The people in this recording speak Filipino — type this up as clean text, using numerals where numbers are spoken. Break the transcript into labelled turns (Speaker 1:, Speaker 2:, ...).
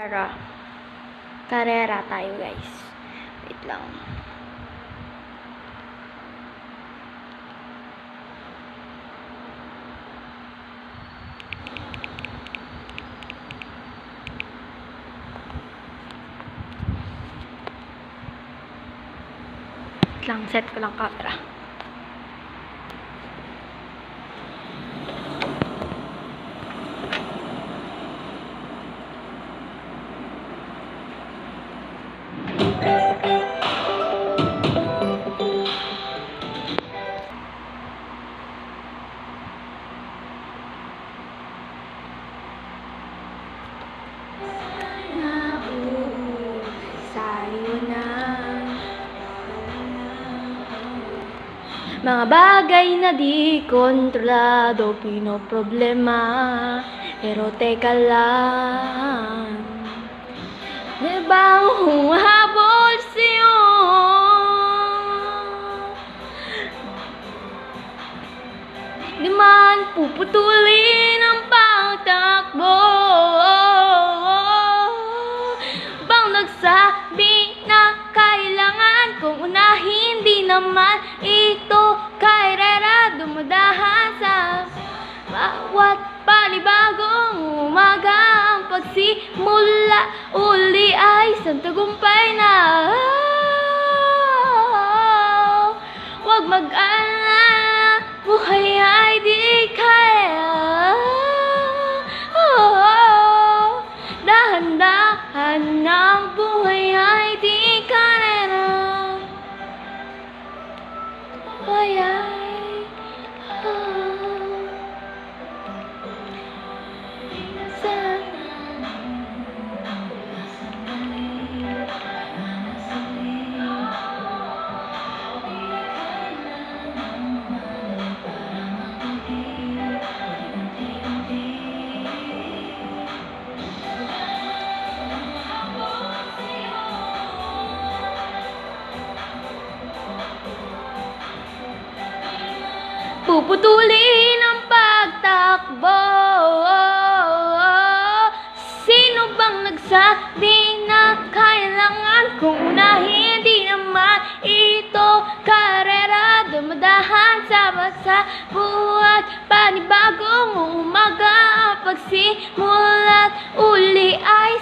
Speaker 1: Karera tayo, guys. Wait lang. Set ko lang camera. Mga bagay na di kontrolado, pinoproblema. Pero teka lang, di ba humahabol sa'yo? Di man puputulin ang pagtakbo. Bang nagsabi na kailangan kong unahin, di naman ito karera, dumadahan sa bawat panibagong umaga. Ang pagsimula uli ay isang tagumpay na. Huwag mag-alala, buhay ay di kaya. Dahan-dahan ng buhay ay di karera. Puputulin ang pagtakbo. Sino bang nagsabi na kailangan kong unahin? Di naman ito karera, dumadahan sa buhat panibagong umaga. Ang pagsimula't uli ay